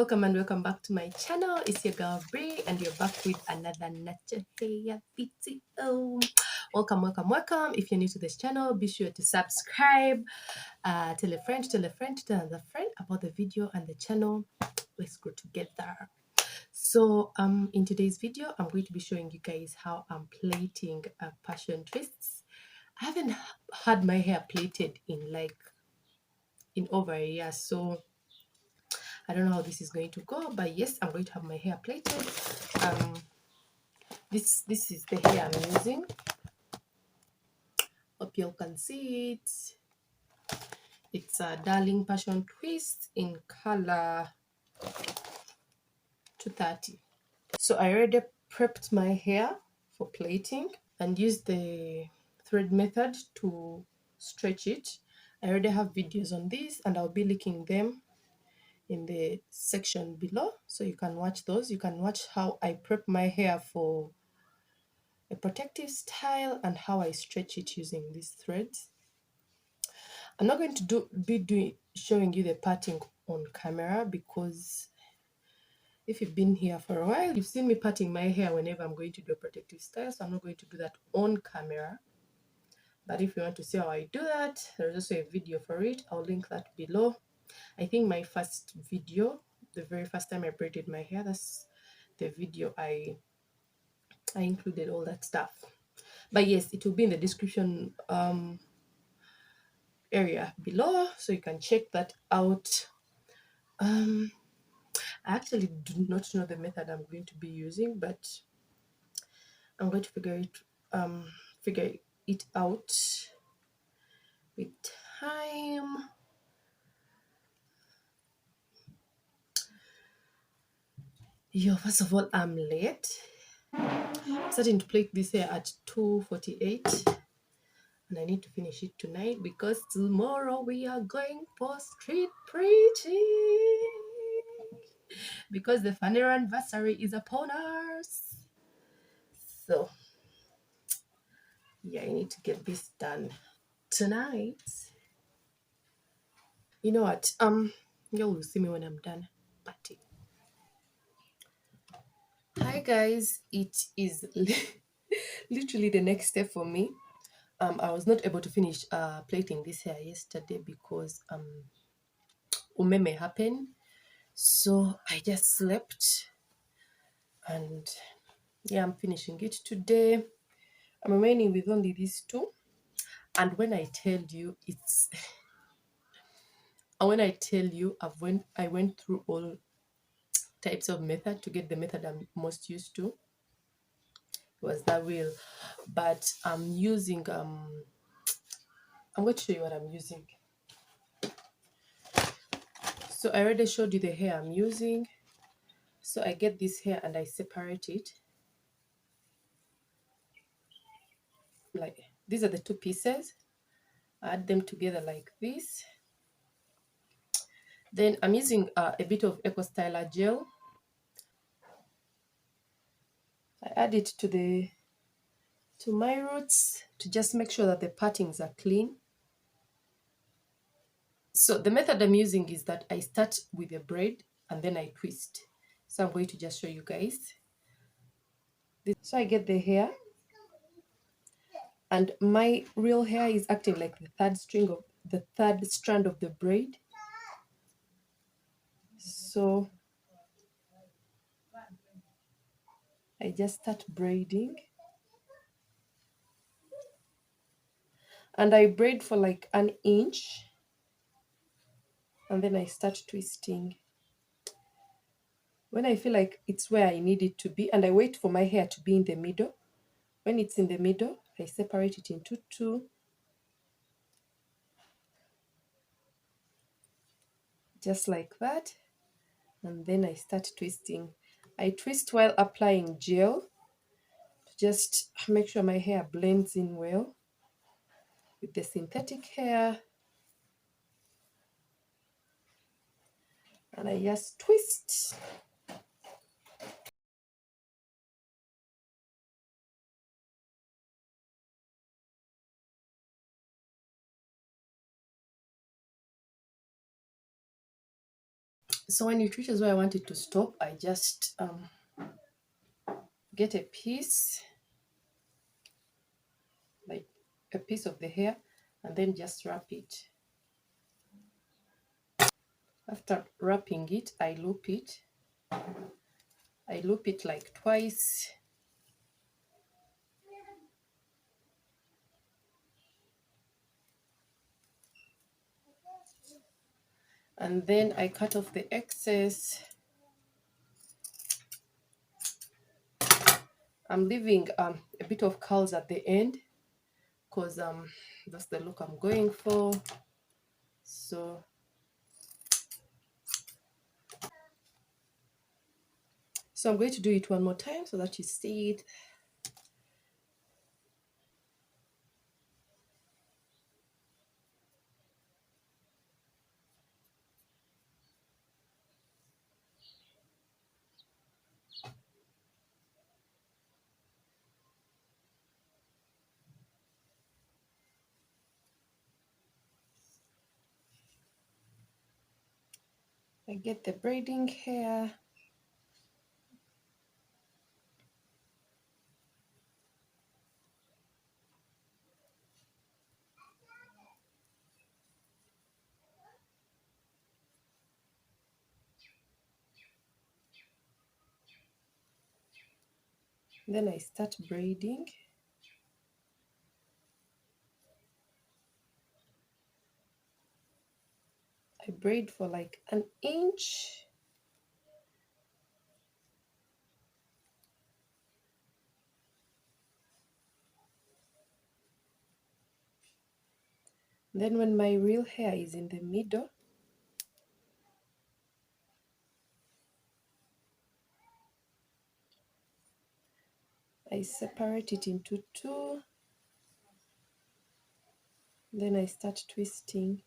welcome and welcome back to my channel. It's your girl Brie and you're back with another natural hair video. Welcome. If you're new to this channel, be sure to subscribe, tell a friend, tell another friend about the video and the channel. Let's go together. So in today's video, I'm going to be showing you guys how I'm plaiting passion twists. I haven't had my hair plaited in over a year, so I don't know how this is going to go, but yes, I'm going to have my hair plaited. This is the hair I'm using. Hope you can see it. It's a Darling Passion Twist in color 230. So I already prepped my hair for plaiting and used the thread method to stretch it. I already have videos on this and I'll be linking them in the section below, so you can watch those. You can watch how I prep my hair for a protective style and how I stretch it using these threads. I'm not going to be showing you the parting on camera, because if you've been here for a while, you've seen me parting my hair whenever I'm going to do a protective style, so I'm not going to do that on camera. But if you want to see how I do that, there's also a video for it. I'll link that below. I think my first video, the very first time I braided my hair, that's the video I included all that stuff. But yes, it will be in the description area below, so you can check that out. I actually do not know the method I'm going to be using, but I'm going to figure it out with time. First of all, I'm late. I'm starting to plait this hair at 2:48, and I need to finish it tonight because tomorrow we are going for street preaching, because the final anniversary is upon us. So yeah, I need to get this done tonight. You know what? You'll see me when I'm done partying. Hi guys, it is literally the next step for me. I was not able to finish plaiting this hair yesterday because umeme happened, so I just slept, and yeah, I'm finishing it today. I'm remaining with only these two, and when I tell you it's when I tell you I went through all types of method to get the method I'm most used to. It was that real. But I'm using I'm going to show you what I'm using. So I already showed you the hair I'm using. So I get this hair and I separate it. Like, these are the two pieces. I add them together like this. Then I'm using a bit of Eco Styler gel. I add it to my roots to just make sure that the partings are clean. So the method I'm using is that I start with a braid and then I twist. So I'm going to just show you guys. So I get the hair, and my real hair is acting like the third strand of the braid. So I just start braiding, and I braid for like an inch, and then I start twisting when I feel like it's where I need it to be, and I wait for my hair to be in the middle. When it's in the middle, I separate it into two, just like that, and then I start twisting. I twist while applying gel to just make sure my hair blends in well with the synthetic hair, and I just twist. So when it reaches where I want it to stop, I just get a piece, like a piece of the hair, and then just wrap it. After wrapping it, I loop it. I loop it like twice. And then I cut off the excess. I'm leaving a bit of curls at the end because that's the look I'm going for. So I'm going to do it one more time so that you see it. I get the braiding hair. Then I start braiding. I braid for like an inch. Then when my real hair is in the middle, I separate it into two. Then I start twisting.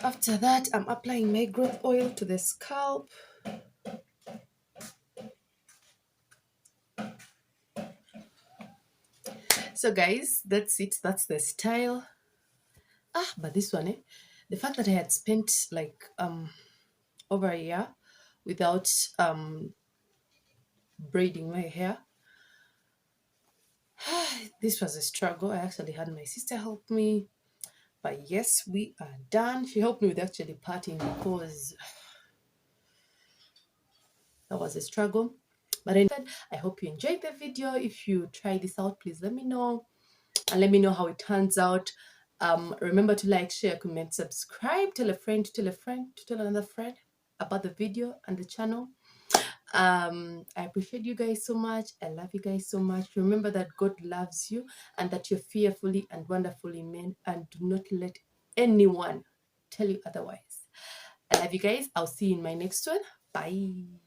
After that, I'm applying my growth oil to the scalp. So guys, that's it. That's the style. But this one, the fact that I had spent like over a year without braiding my hair, this was a struggle. I actually had my sister help me, but yes, we are done. She helped me with actually parting because that was a struggle. But anyway, I hope you enjoyed the video. If you try this out, please let me know and let me know how it turns out. Remember to like, share, comment, subscribe, tell a friend, to tell a friend, to tell another friend about the video and the channel. I appreciate you guys so much. I love you guys so much. Remember that God loves you and that you're fearfully and wonderfully made, and do not let anyone tell you otherwise. I love you guys. I'll see you in my next one. Bye.